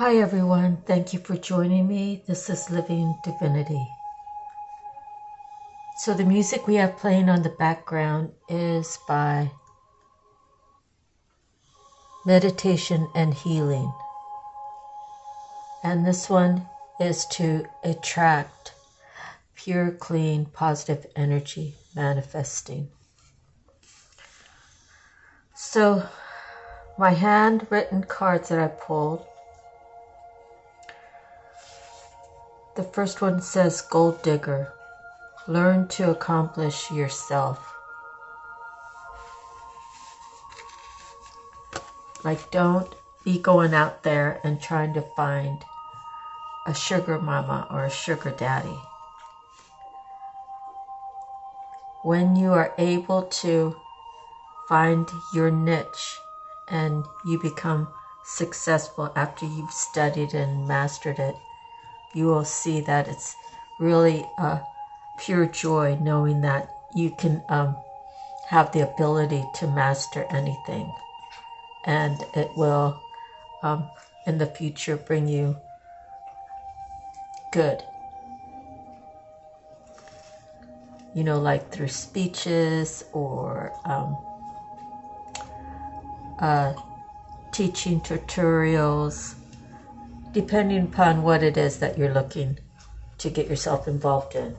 Hi everyone, thank you for joining me. This is Living Divinity. So the music we have playing on the background is by Meditation and Healing. And this one is to attract pure, clean, positive energy manifesting. So my handwritten cards that I pulled, the first one says Gold Digger. Learn to accomplish yourself. Like, don't be going out there and trying to find a sugar mama or a sugar daddy. When you are able to find your niche and you become successful after you've studied and mastered it, you will see that it's really a pure joy knowing that you can have the ability to master anything, and it will in the future bring you good, like through speeches or teaching tutorials, depending upon what it is that you're looking to get yourself involved in.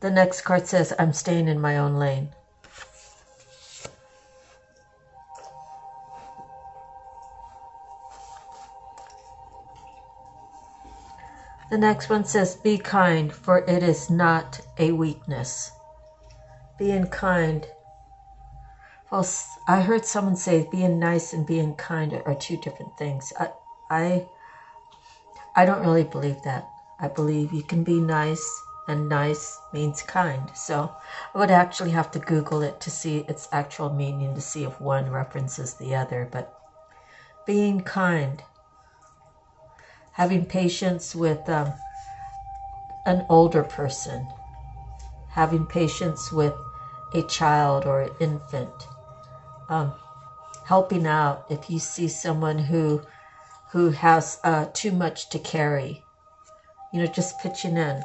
The next card says, I'm staying in my own lane. The next one says, be kind, for it is not a weakness. Being kind. Well, I heard someone say being nice and being kind are two different things. I don't really believe that. I believe you can be nice, and nice means kind. So I would actually have to Google it to see its actual meaning, to see if one references the other. But being kind, having patience with an older person, having patience with a child or an infant, helping out if you see someone who has too much to carry, just pitching in.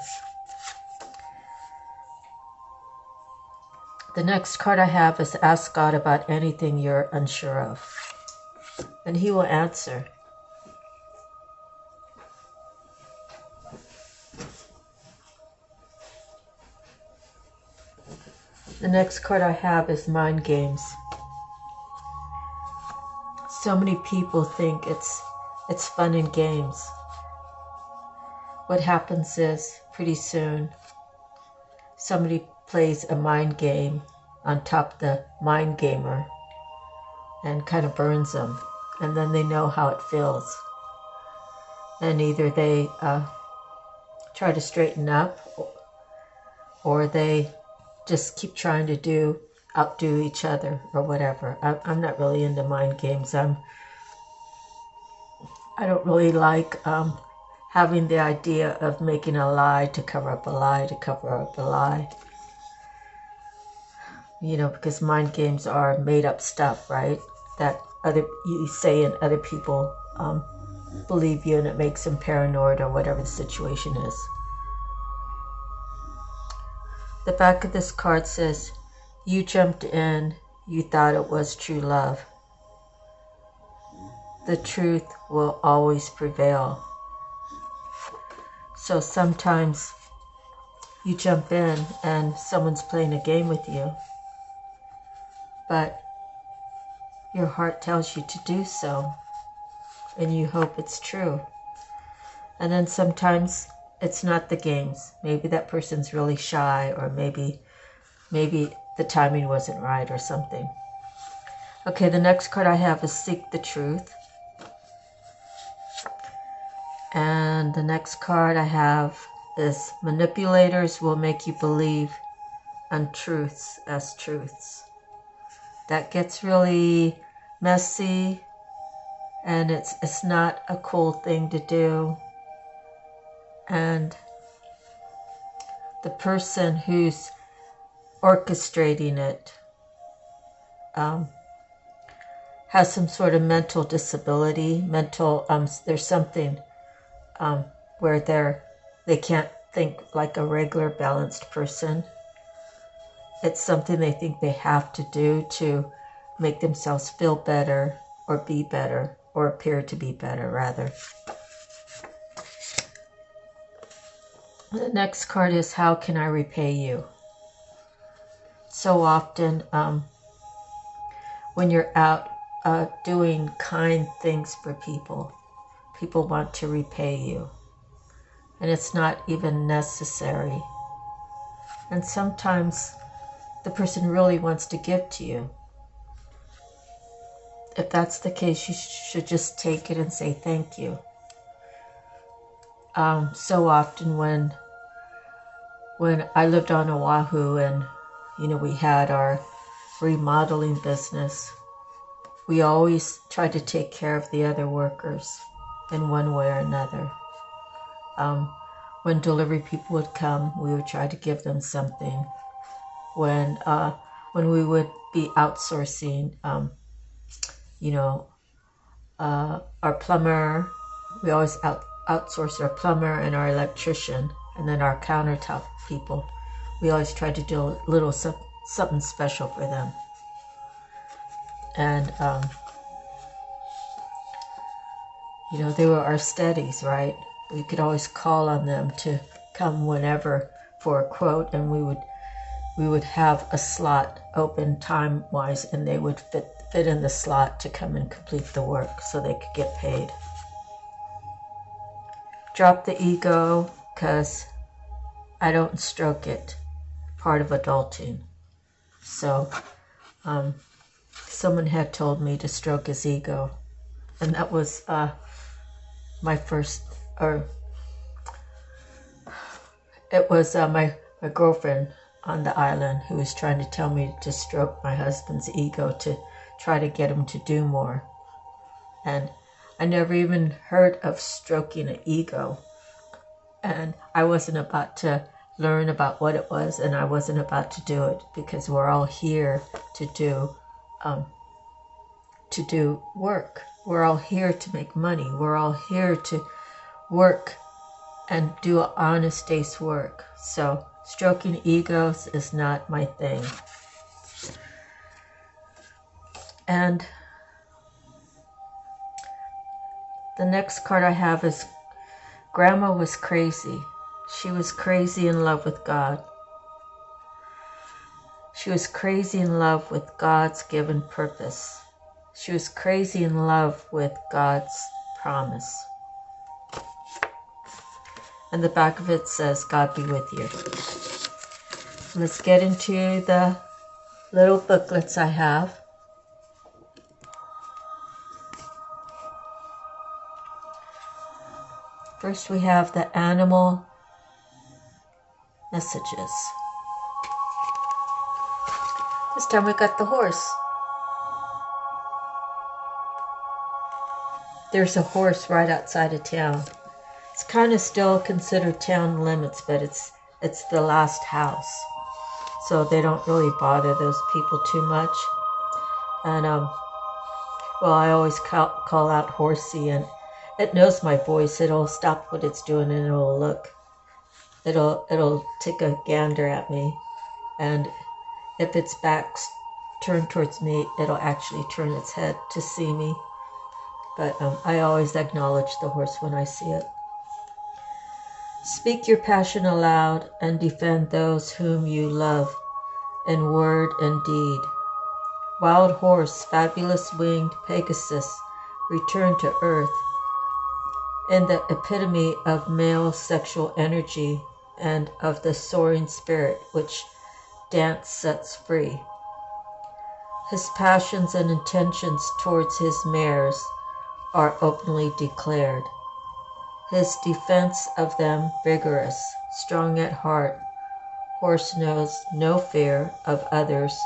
The next card I have is ask God about anything you're unsure of, and He will answer. The next card I have is mind games. So many people think it's fun and games. What happens is, pretty soon, somebody plays a mind game on top of the mind gamer and kind of burns them, and then they know how it feels. And either they try to straighten up, or they just keep trying to outdo each other or whatever. I'm not really into mind games. I don't really like having the idea of making a lie to cover up a lie to cover up a lie. Because mind games are made up stuff, right? That you say and other people believe you, and it makes them paranoid or whatever the situation is. The back of this card says, you jumped in, you thought it was true love. The truth will always prevail. So sometimes you jump in and someone's playing a game with you, but your heart tells you to do so, and you hope it's true. And then sometimes it's not the games. Maybe that person's really shy, or maybe the timing wasn't right or something. Okay, the next card I have is Seek the Truth. And the next card I have is Manipulators will make you believe untruths as truths. That gets really messy, and it's not a cool thing to do. And the person who's orchestrating it has some sort of mental disability, there's something where they can't think like a regular balanced person. It's something they think they have to do to make themselves feel better or be better or appear to be better, rather. The next card is, how can I repay you? So often when you're out doing kind things for people, people want to repay you. And it's not even necessary. And sometimes the person really wants to give to you. If that's the case, you should just take it and say thank you. So often when I lived on Oahu and, we had our remodeling business, we always tried to take care of the other workers in one way or another. When delivery people would come, we would try to give them something. When we would be outsourcing, our plumber, we always outsource our plumber and our electrician, and then our countertop people. We always tried to do a little something special for them. And, they were our steadies, right? We could always call on them to come whenever for a quote, and we would have a slot open time-wise, and they would fit in the slot to come and complete the work so they could get paid. Drop the ego, because I don't stroke it. Part of adulting. So someone had told me to stroke his ego, and that was my girlfriend on the island who was trying to tell me to stroke my husband's ego to try to get him to do more. And I never even heard of stroking an ego, and I wasn't about to learn about what it was, and I wasn't about to do it, because we're all here to do work. We're all here to make money. We're all here to work and do an honest day's work. So stroking egos is not my thing. And the next card I have is, Grandma was crazy. She was crazy in love with God. She was crazy in love with God's given purpose. She was crazy in love with God's promise. And the back of it says, God be with you. Let's get into the little booklets I have. First we have the animal messages. This time we got the horse. There's a horse right outside of town. It's kind of still considered town limits, but it's the last house. So they don't really bother those people too much. And I always call out horsey, and it knows my voice. It'll stop what it's doing and it'll look. It'll take a gander at me, and if its back's turned towards me, it'll actually turn its head to see me. But I always acknowledge the horse when I see it. Speak your passion aloud and defend those whom you love in word and deed. Wild horse, fabulous winged Pegasus, return to earth in the epitome of male sexual energy and of the soaring spirit which dance sets free. His passions and intentions towards his mares are openly declared. His defense of them vigorous, strong at heart. Horse knows no fear of others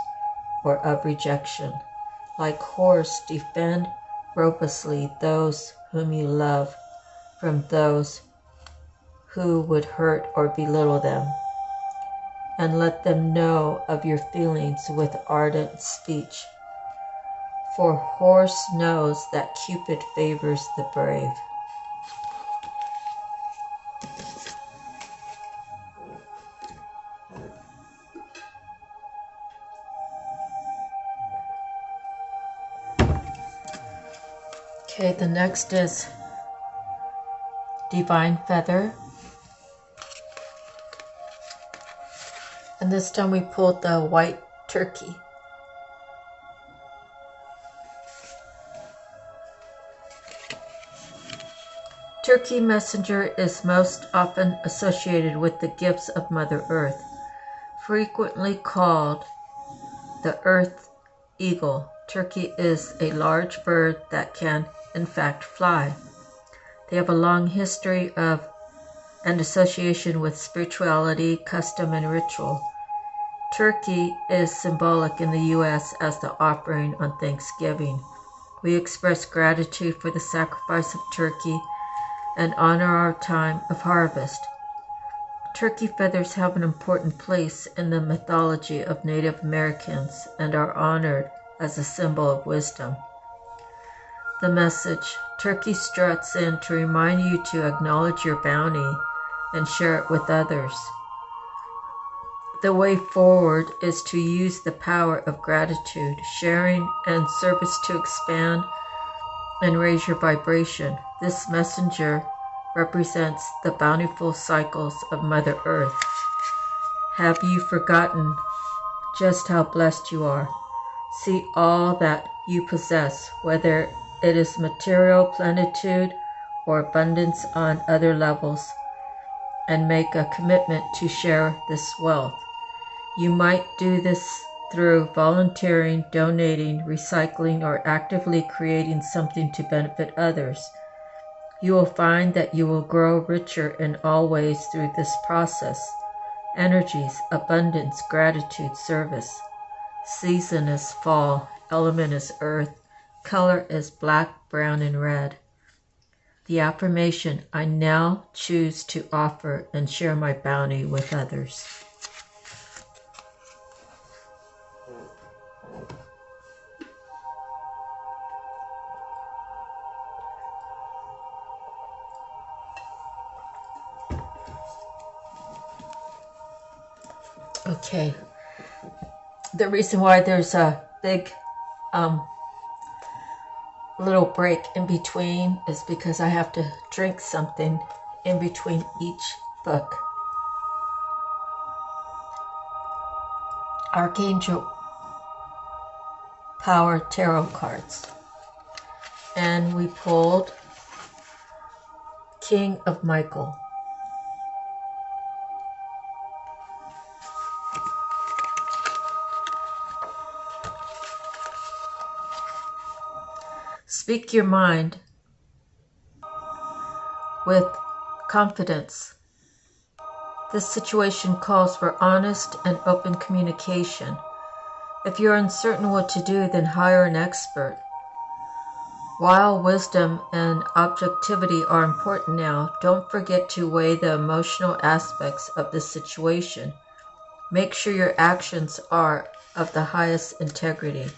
or of rejection. Like horse, defend robustly those whom you love from those who would hurt or belittle them, and let them know of your feelings with ardent speech for horse knows that Cupid favors the brave. Okay, the next is Divine Feather. And this time we pulled the white turkey. Turkey messenger is most often associated with the gifts of Mother Earth, frequently called the Earth Eagle. Turkey is a large bird that can, in fact, fly. They have a long history of and association with spirituality, custom, and ritual. Turkey is symbolic in the U.S. as the offering on Thanksgiving. We express gratitude for the sacrifice of turkey and honor our time of harvest. Turkey feathers have an important place in the mythology of Native Americans and are honored as a symbol of wisdom. The message: Turkey struts in to remind you to acknowledge your bounty and share it with others. The way forward is to use the power of gratitude, sharing, and service to expand and raise your vibration. This messenger represents the bountiful cycles of Mother Earth. Have you forgotten just how blessed you are? See all that you possess, whether it is material plenitude or abundance on other levels, and make a commitment to share this wealth. You might do this through volunteering, donating, recycling, or actively creating something to benefit others. You will find that you will grow richer in all ways through this process. Energies: abundance, gratitude, service. Season is fall. Element is earth. Color is black, brown, and red. The affirmation: I now choose to offer and share my bounty with others. Okay, the reason why there's a big little break in between is because I have to drink something in between each book. Archangel Power Tarot cards. And we pulled King of Michael. Speak your mind with confidence. This situation calls for honest and open communication. If you're uncertain what to do, then hire an expert. While wisdom and objectivity are important now, don't forget to weigh the emotional aspects of the situation. Make sure your actions are of the highest integrity.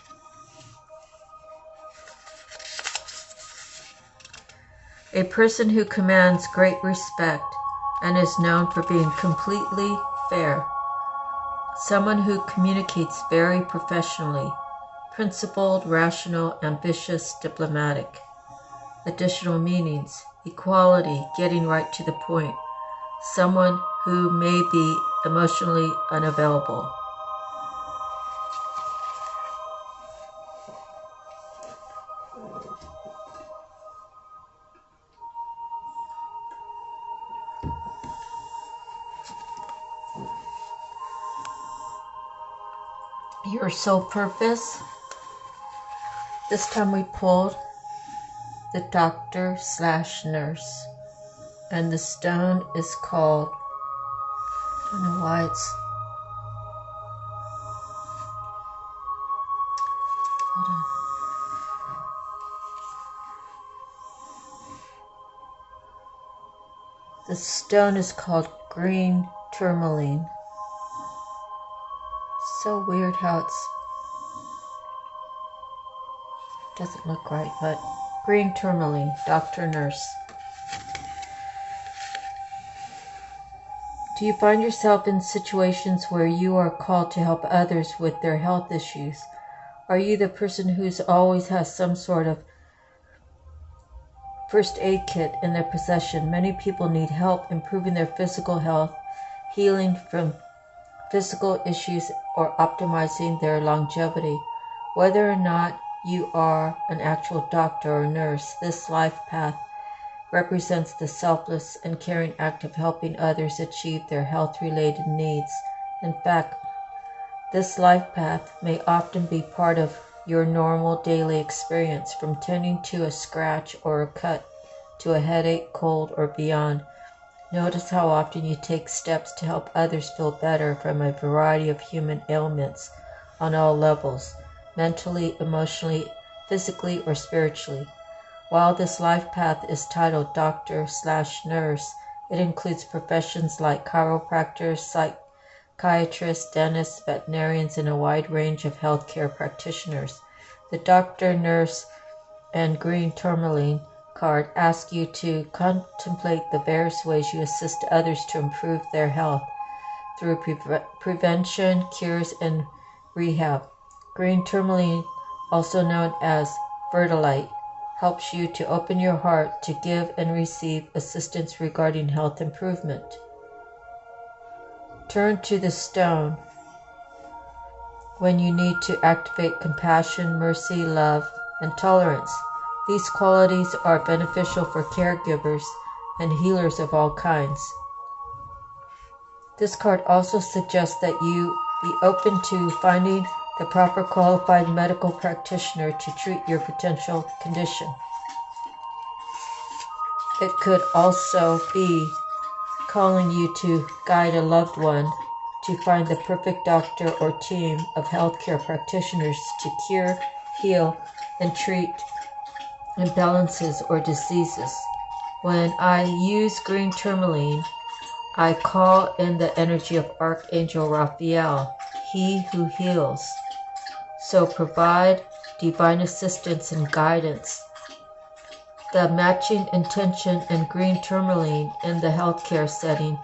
A person who commands great respect and is known for being completely fair. Someone who communicates very professionally, principled, rational, ambitious, diplomatic. Additional meanings: equality, getting right to the point. Someone who may be emotionally unavailable. Your soul purpose. This time we pulled the doctor/nurse, and the stone is called, I don't know why it's, hold on. The stone is called green tourmaline. So weird how it's Doesn't look right, but green tourmaline, doctor, nurse. Do you find yourself in situations where you are called to help others with their health issues? Are you the person who's always has some sort of first aid kit in their possession? Many people need help improving their physical health, healing from physical issues, or optimizing their longevity. Whether or not you are an actual doctor or nurse, this life path represents the selfless and caring act of helping others achieve their health-related needs. In fact, this life path may often be part of your normal daily experience, from tending to a scratch or a cut to a headache, cold, or beyond. Notice how often you take steps to help others feel better from a variety of human ailments on all levels, mentally, emotionally, physically, or spiritually. While this life path is titled doctor/nurse, it includes professions like chiropractors, psychiatrists, dentists, veterinarians, and a wide range of healthcare practitioners. The doctor, nurse, and green tourmaline card asks you to contemplate the various ways you assist others to improve their health through prevention, cures, and rehab. Green tourmaline, also known as verdolite, helps you to open your heart to give and receive assistance regarding health improvement. Turn to the stone when you need to activate compassion, mercy, love, and tolerance. These qualities are beneficial for caregivers and healers of all kinds. This card also suggests that you be open to finding the proper qualified medical practitioner to treat your potential condition. It could also be calling you to guide a loved one to find the perfect doctor or team of healthcare practitioners to cure, heal, and treat imbalances or diseases. When I use green tourmaline, I call in the energy of Archangel Raphael, he who heals. So provide divine assistance and guidance. The matching intention and green tourmaline in the healthcare setting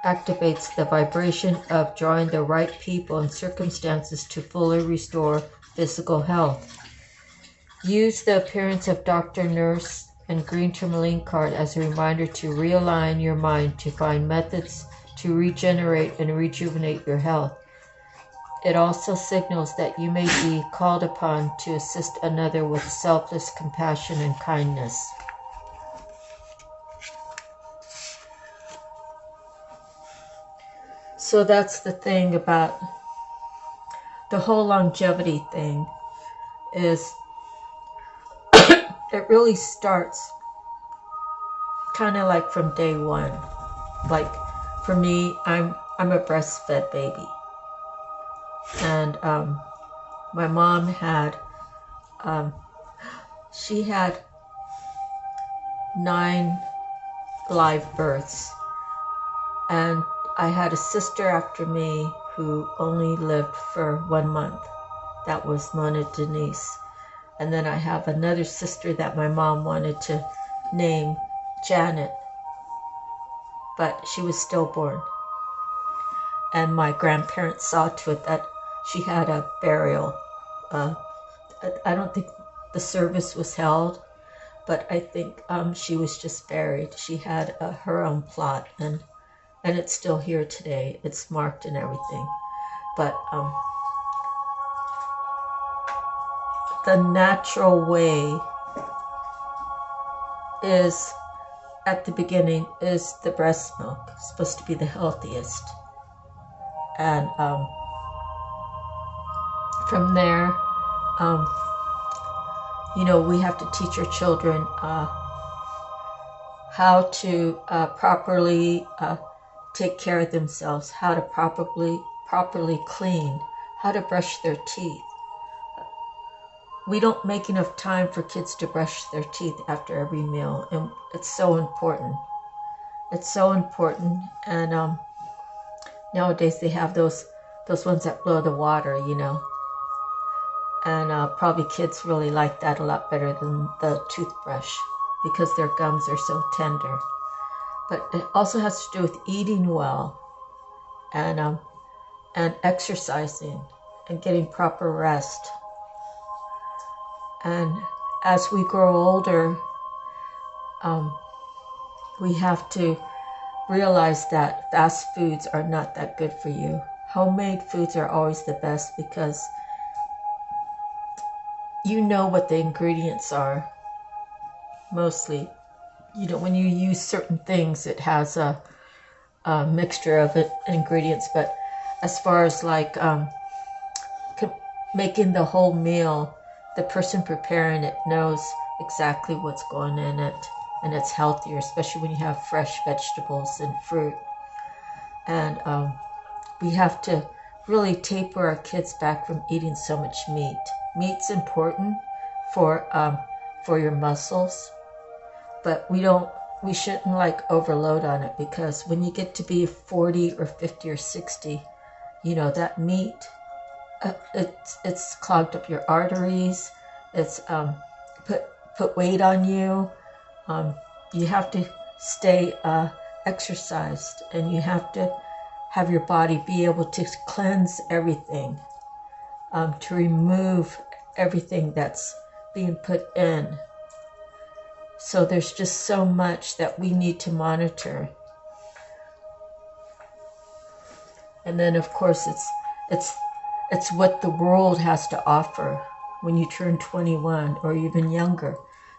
activates the vibration of drawing the right people and circumstances to fully restore physical health. Use the appearance of doctor, nurse, and green tourmaline card as a reminder to realign your mind to find methods to regenerate and rejuvenate your health. It also signals that you may be called upon to assist another with selfless compassion and kindness. So that's the thing about the whole longevity thing, is it really starts kind of like from day one. Like for me, I'm a breastfed baby. And my mom had, she had 9 live births. And I had a sister after me who only lived for 1 month. That was Mona Denise. And then I have another sister that my mom wanted to name Janet, but she was stillborn. And my grandparents saw to it that she had a burial. I don't think the service was held, but I think she was just buried. She had her own plot, and it's still here today. It's marked and everything. But the natural way is, at the beginning, is the breast milk. It's supposed to be the healthiest. And from there, we have to teach our children how to properly take care of themselves, how to properly clean, how to brush their teeth. We don't make enough time for kids to brush their teeth after every meal, and it's so important. It's so important, and nowadays they have those ones that blow the water, And probably kids really like that a lot better than the toothbrush because their gums are so tender. But it also has to do with eating well and exercising and getting proper rest. And as we grow older, we have to realize that fast foods are not that good for you. Homemade foods are always the best because you know what the ingredients are. Mostly, when you use certain things, it has a mixture of ingredients. But as far as like making the whole meal, the person preparing it knows exactly what's going in it, and it's healthier, especially when you have fresh vegetables and fruit. And we have to really taper our kids back from eating so much meat. Meat's important for your muscles, but we shouldn't like overload on it, because when you get to be 40 or 50 or 60, that meat, it's clogged up your arteries. It's put weight on you. You have to stay exercised, and you have to have your body be able to cleanse everything, to remove everything that's being put in. So there's just so much that we need to monitor. And then of course it's what the world has to offer. When you turn 21 or even younger,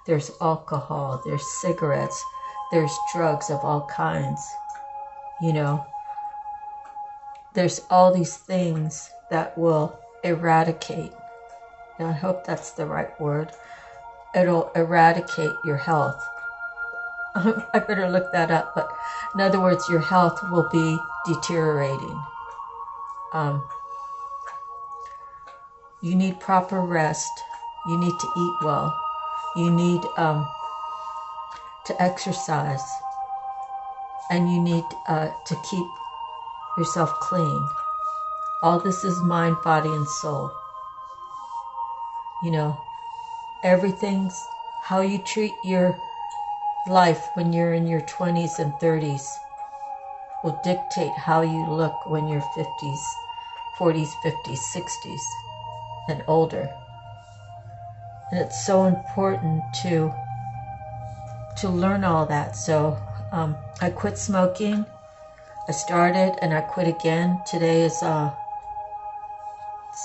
there's alcohol, there's cigarettes, there's drugs of all kinds. There's all these things that will eradicate. And I hope that's the right word. It'll eradicate your health. I better look that up. But in other words, your health will be deteriorating. You need proper rest. You need to eat well. You need to exercise. And you need to keep yourself clean. All this is mind, body, and soul. Everything's how you treat your life when you're in your 20s and 30s will dictate how you look when you're 50s, 40s, 50s, 60s, and older. And it's so important to learn all that. So I quit smoking. I started and I quit again. Today is let's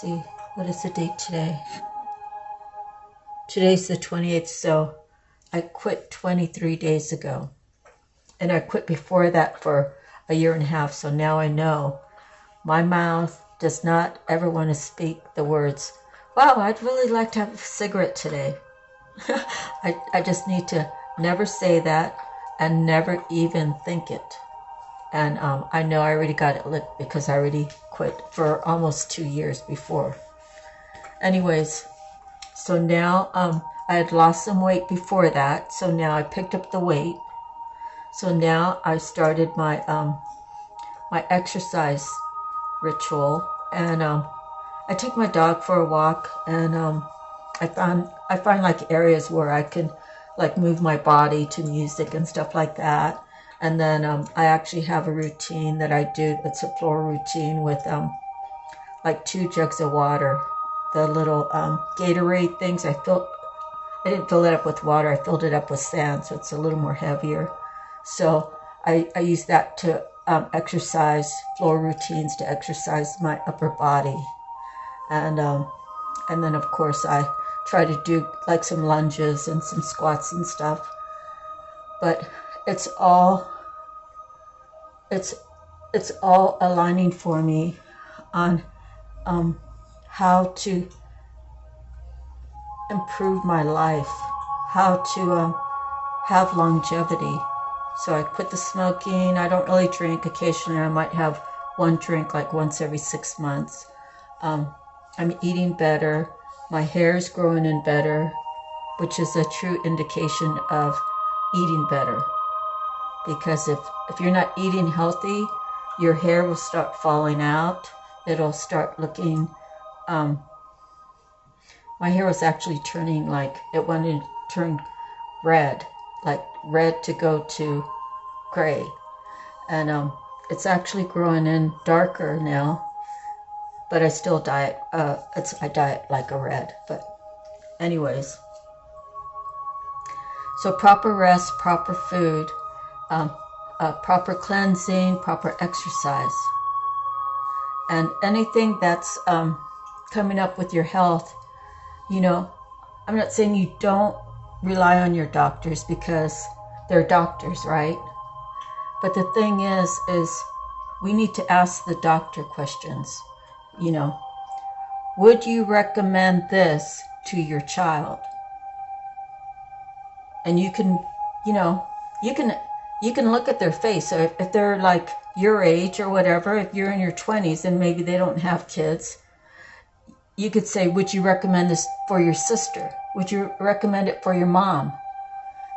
see, what is the date today? Today's the 28th, so I quit 23 days ago. And I quit before that for a year and a half, so now I know my mouth does not ever want to speak the words, wow, I'd really like to have a cigarette today. I just need to never say that and never even think it. And I know I already got it licked because I already quit for almost 2 years before. Anyways, so now I had lost some weight before that, so now I picked up the weight. So now I started my my exercise ritual, and I take my dog for a walk, and I find like areas where I can like move my body to music and stuff like that. And then I actually have a routine that I do. It's a floor routine with like 2 jugs of water. The little Gatorade things, I didn't fill it up with water. I filled it up with sand, so it's a little more heavier. So I use that to exercise, floor routines to exercise my upper body. And then of course I try to do like some lunges and some squats and stuff. But it's all aligning for me on how to improve my life, how to have longevity. So I quit the smoking. I don't really drink. Occasionally I might have one drink like once every 6 months. I'm eating better. My hair's growing in better, which is a true indication of eating better. Because if you're not eating healthy, your hair will start falling out. It'll start looking My hair was actually turning like, it wanted to turn red, like red to go to gray. And it's actually growing in darker now, but I still dye it, I dye it like a red. But anyways, so proper rest, proper food, proper cleansing, proper exercise, and anything that's coming up with your health, you know, I'm not saying you don't rely on your doctors because they're doctors, right? But the thing is we need to ask the doctor questions. You know, would you recommend this to your child? And you can, you know, you can look at their face. So if they're like your age or whatever, if you're in your 20s and maybe they don't have kids, you could say, would you recommend this for your sister? Would you recommend it for your mom?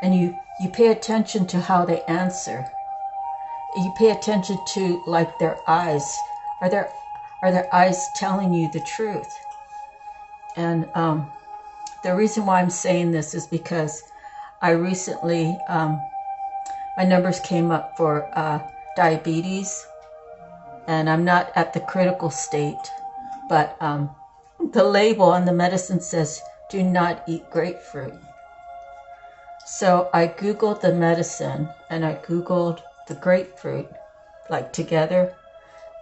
And you pay attention to how they answer. You pay attention to like their eyes. Are their eyes telling you the truth? And the reason why I'm saying this is because I recently, my numbers came up for diabetes, and I'm not at the critical state, but the label on the medicine says, do not eat grapefruit. So I Googled the medicine and I Googled the grapefruit, like together,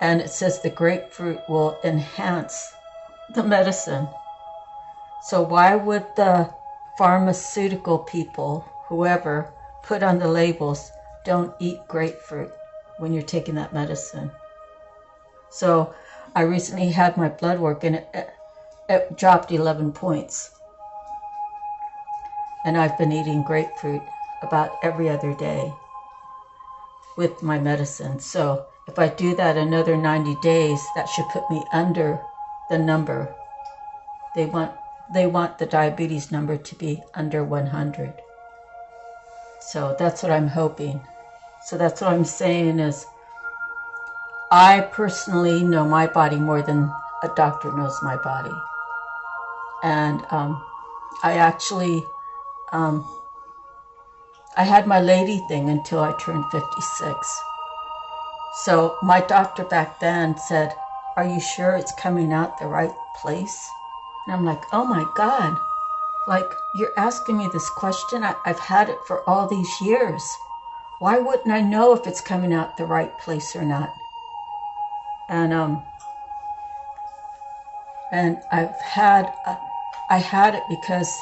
and it says the grapefruit will enhance the medicine. So why would the pharmaceutical people, whoever, put on the labels, don't eat grapefruit when you're taking that medicine? So I recently had my blood work and it dropped 11 points. And I've been eating grapefruit about every other day with my medicine. So if I do that another 90 days, that should put me under the number. They want the diabetes number to be under 100. So that's what I'm hoping. So that's what I'm saying is, I personally know my body more than a doctor knows my body. And I actually, I had my lady thing until I turned 56. So my doctor back then said, are you sure it's coming out the right place? And I'm like, oh my God, like you're asking me this question? I've had it for all these years. Why wouldn't I know if it's coming out the right place or not? And I had it because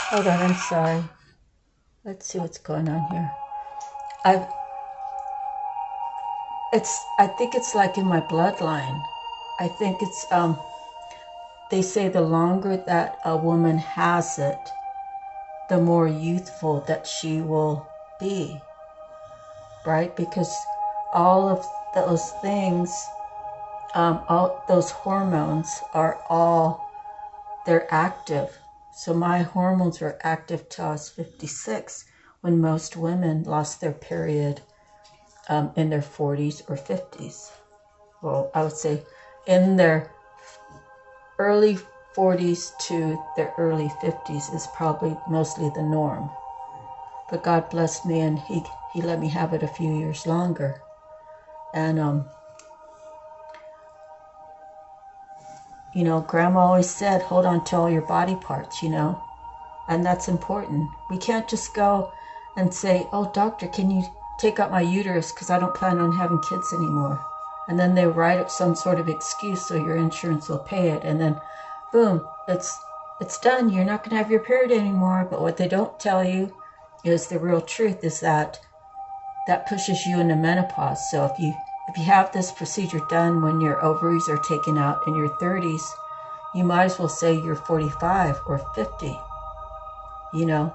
hold on, I'm sorry. Let's see what's going on here. I think it's like in my bloodline. I think it's they say the longer that a woman has it, the more youthful that she will be, right? Because all of those things, all those hormones they're active. So my hormones were active till I was 56, when most women lost their period in their 40s or 50s. Well, I would say in their early 40s to their early 50s is probably mostly the norm. But God blessed me and he let me have it a few years longer. And you know, Grandma always said, hold on to all your body parts, you know, and that's important. We can't just go and say, oh, doctor, can you take out my uterus because I don't plan on having kids anymore. And then they write up some sort of excuse so your insurance will pay it. And then, boom, it's done. You're not going to have your period anymore. But what they don't tell you is the real truth is that pushes you into menopause. So if you have this procedure done when your ovaries are taken out in your 30s, you might as well say you're 45 or 50, you know,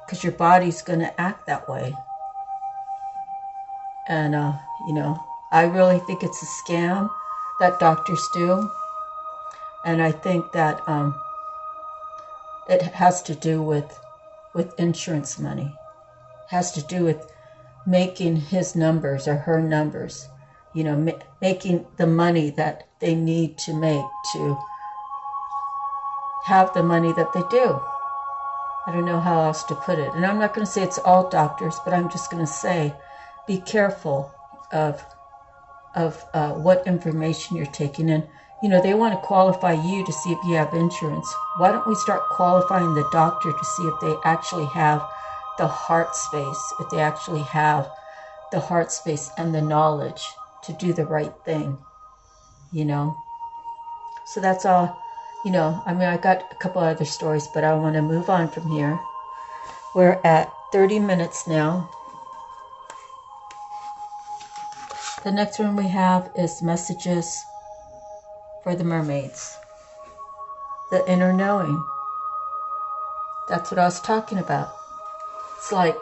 because your body's going to act that way. And, you know, I really think it's a scam that doctors do. And I think that it has to do with insurance money. It has to do with making his numbers or her numbers. making the money that they need to make to have the money that they do. I don't know how else to put it. And I'm not going to say it's all doctors, but I'm just going to say be careful of what information you're taking in. They want to qualify you to see if you have insurance. Why don't we start qualifying the doctor to see if they actually have the heart space, if they actually have the heart space and the knowledge to do the right thing, So that's all, I got a couple other stories, but I want to move on from here. We're at 30 minutes now. The next one we have is messages for the mermaids. The inner knowing. That's what I was talking about. It's like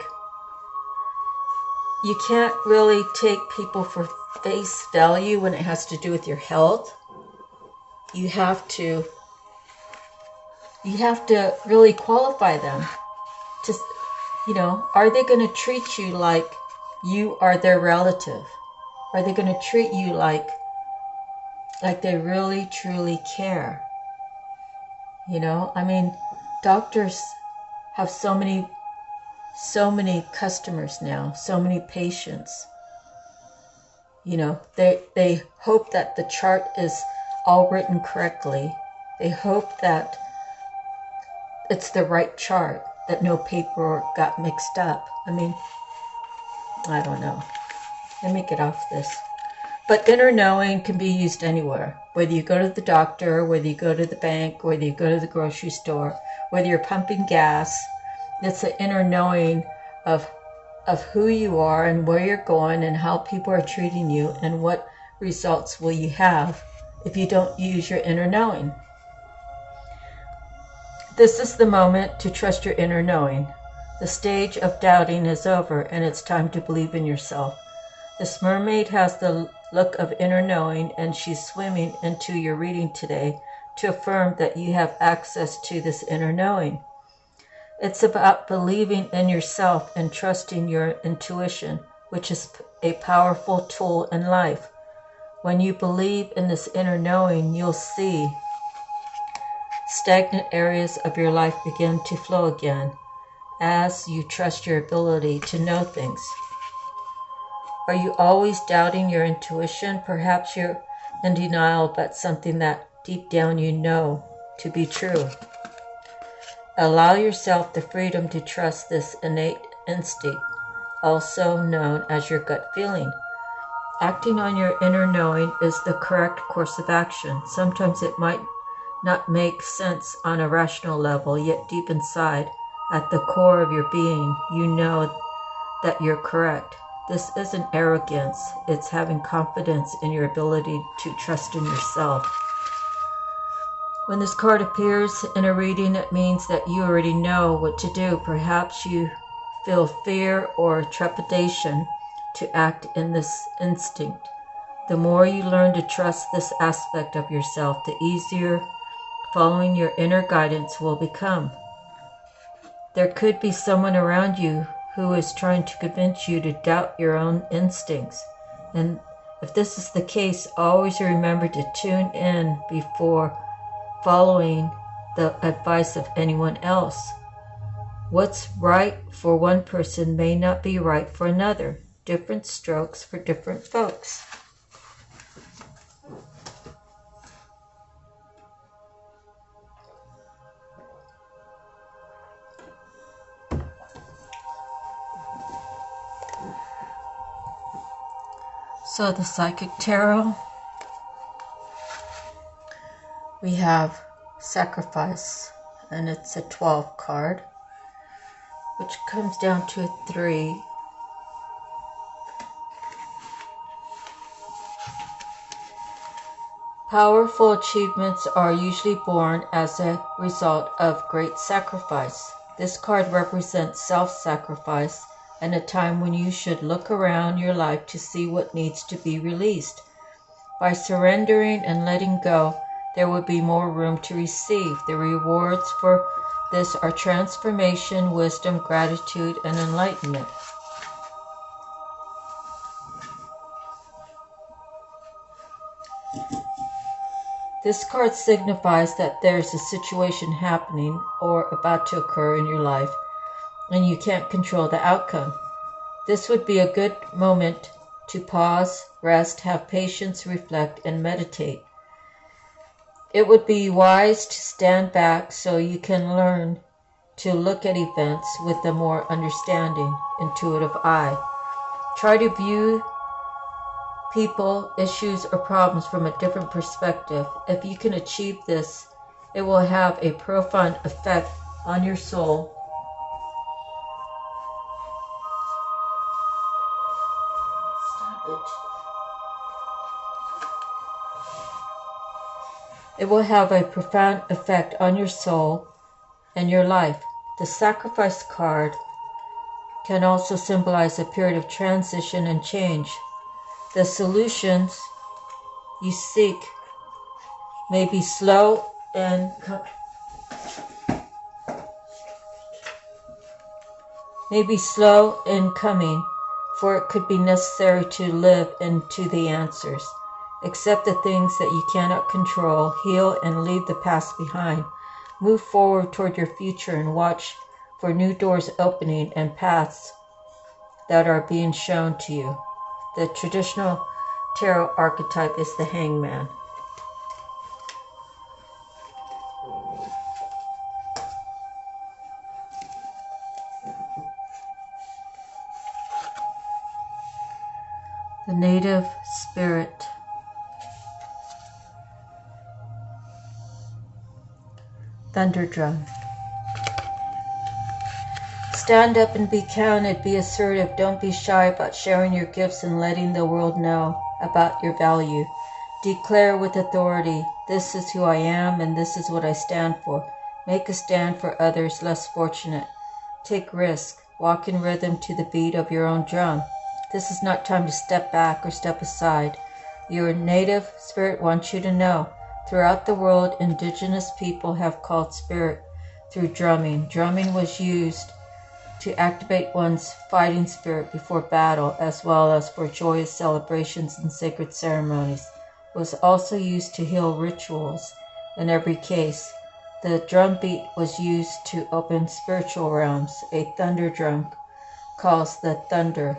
you can't really take people for face value when it has to do with your health. You have to really qualify them. Are they going to treat you like you are their relative? Are they going to treat you like they really, truly care? Doctors have so many customers now, so many patients. They hope that the chart is all written correctly. They hope that it's the right chart, that no paperwork got mixed up. I don't know. Let me get off this. But inner knowing can be used anywhere. Whether you go to the doctor, whether you go to the bank, whether you go to the grocery store, whether you're pumping gas, it's the inner knowing of who you are and where you're going and how people are treating you and what results will you have if you don't use your inner knowing. This is the moment to trust your inner knowing. The stage of doubting is over and it's time to believe in yourself. This mermaid has the look of inner knowing, and she's swimming into your reading today to affirm that you have access to this inner knowing. It's about believing in yourself and trusting your intuition, which is a powerful tool in life. When you believe in this inner knowing, you'll see stagnant areas of your life begin to flow again as you trust your ability to know things. Are you always doubting your intuition? Perhaps you're in denial about something that deep down you know to be true. Allow yourself the freedom to trust this innate instinct, also known as your gut feeling. Acting on your inner knowing is the correct course of action. Sometimes it might not make sense on a rational level, yet deep inside, at the core of your being, you know that you're correct. This isn't arrogance, it's having confidence in your ability to trust in yourself. When this card appears in a reading, it means that you already know what to do. Perhaps you feel fear or trepidation to act in this instinct. The more you learn to trust this aspect of yourself, the easier following your inner guidance will become. There could be someone around you who is trying to convince you to doubt your own instincts. And if this is the case, always remember to tune in before following the advice of anyone else. What's right for one person may not be right for another. Different strokes for different folks. So the Psychic Tarot, we have Sacrifice, and it's a 12 card, which comes down to a 3. Powerful achievements are usually born as a result of great sacrifice. This card represents self-sacrifice and a time when you should look around your life to see what needs to be released. By surrendering and letting go, there will be more room to receive. The rewards for this are transformation, wisdom, gratitude, and enlightenment. This card signifies that there's a situation happening or about to occur in your life, and you can't control the outcome. This would be a good moment to pause, rest, have patience, reflect, and meditate. It would be wise to stand back so you can learn to look at events with a more understanding, intuitive eye. Try to view people, issues, or problems from a different perspective. If you can achieve this, it will have a profound effect on your soul. It will have a profound effect on your soul and your life. The Sacrifice card can also symbolize a period of transition and change. The solutions you seek may be slow in coming, for it could be necessary to live into the answers. Accept the things that you cannot control, heal, and leave the past behind. Move forward toward your future and watch for new doors opening and paths that are being shown to you. The traditional tarot archetype is the Hangman. The native spirit. Thunder drum. Stand up and be counted. Be assertive. Don't be shy about sharing your gifts and letting the world know about your value. Declare with authority, this is who I am and this is what I stand for. Make a stand for others less fortunate. Take risk. Walk in rhythm to the beat of your own drum. This is not time to step back or step aside. Your native spirit wants you to know. Throughout the world, indigenous people have called spirit through drumming. Drumming was used to activate one's fighting spirit before battle, as well as for joyous celebrations and sacred ceremonies. It was also used to heal rituals. In every case, the drum beat was used to open spiritual realms. A thunder drum calls the thunder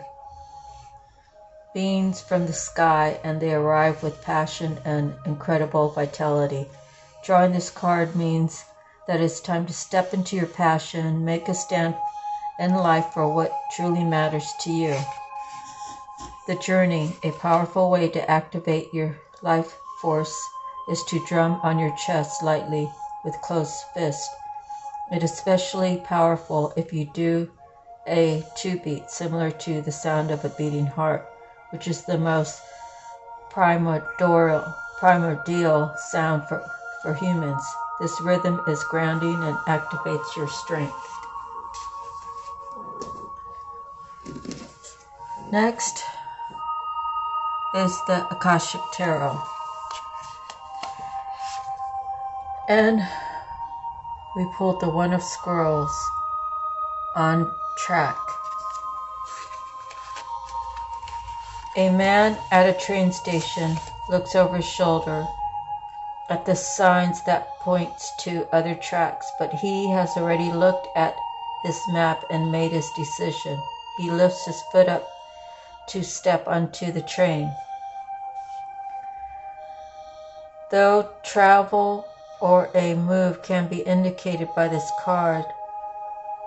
beings from the sky, and they arrive with passion and incredible vitality. Drawing this card means that it's time to step into your passion, make a stand in life for what truly matters to you. The journey, a powerful way to activate your life force, is to drum on your chest lightly with closed fist. It is especially powerful if you do a two beat, similar to the sound of a beating heart, which is the most primordial sound for humans. This rhythm is grounding and activates your strength. Next is the Akashic Tarot. And we pulled the One of Scrolls on track. A man at a train station looks over his shoulder at the signs that points to other tracks, but he has already looked at his map and made his decision. He lifts his foot up to step onto the train. Though travel or a move can be indicated by this card,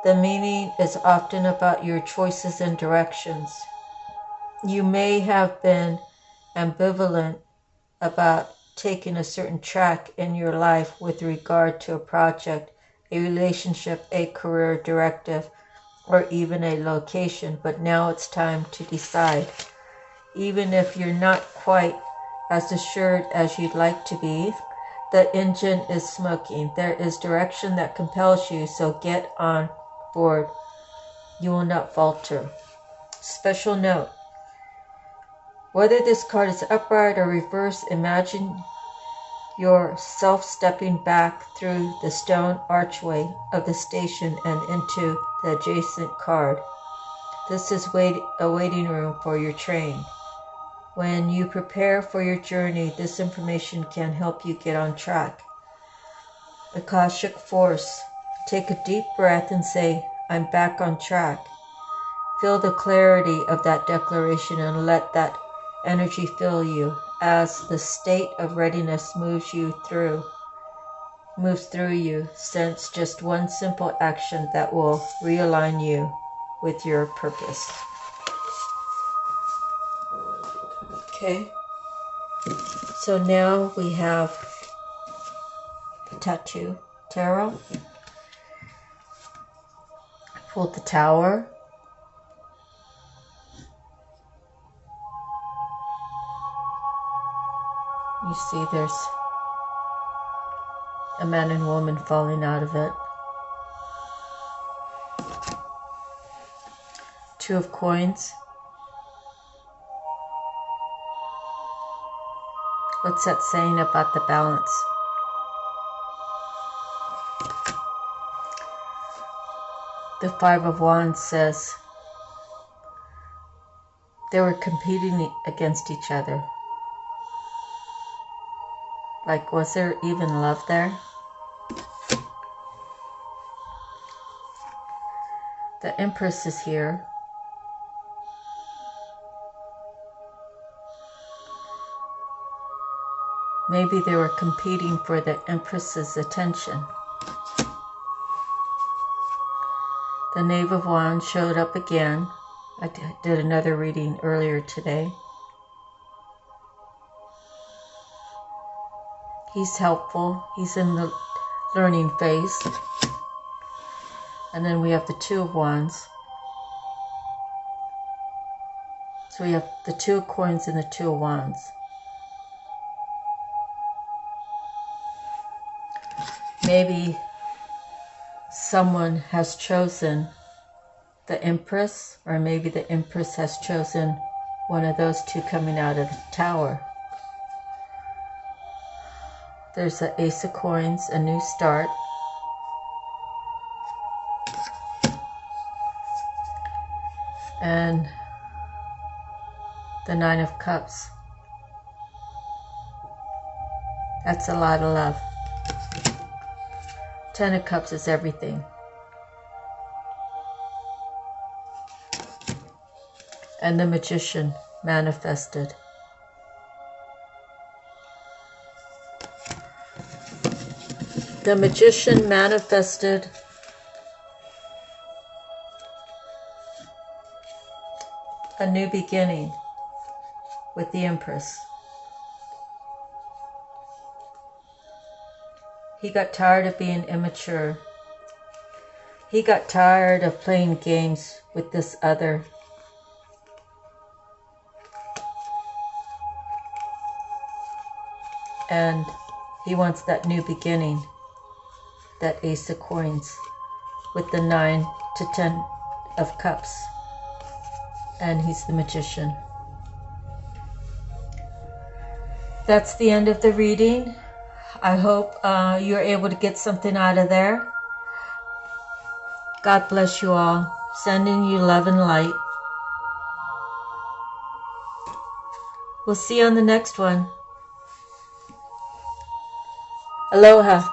the meaning is often about your choices and directions. You may have been ambivalent about taking a certain track in your life with regard to a project, a relationship, a career directive, or even a location, but now it's time to decide. Even if you're not quite as assured as you'd like to be, the engine is smoking. There is direction that compels you, so get on board. You will not falter. Special note: whether this card is upright or reversed, imagine yourself stepping back through the stone archway of the station and into the adjacent card. This is a waiting room for your train. When you prepare for your journey, this information can help you get on track. Akashic Force. Take a deep breath and say, I'm back on track. Feel the clarity of that declaration and let that energy fill you as the state of readiness moves through you. Sense just one simple action that will realign you with your purpose. Okay, so now we have Tattoo Tarot. Pulled the Tower. You see there's a man and woman falling out of it. Two of Coins. What's that saying about the balance? The Five of Wands says they were competing against each other. Like, was there even love there? The Empress is here. Maybe they were competing for the Empress's attention. The Knave of Wands showed up again. I did another reading earlier today. He's helpful. He's in the learning phase. And then we have the Two of Wands. So we have the Two of Coins and the Two of Wands. Maybe someone has chosen the Empress, or maybe the Empress has chosen one of those two coming out of the Tower. There's the Ace of Coins, a new start. And the Nine of Cups. That's a lot of love. Ten of Cups is everything. And the Magician manifested. The Magician manifested a new beginning with the Empress. He got tired of being immature. He got tired of playing games with this other. And he wants that new beginning, that Ace of Coins, with the 9 to 10 of Cups. And he's the Magician. That's the end of the reading. I hope you're able to get something out of there. God bless you all. Sending you love and light. We'll see you on the next one. Aloha.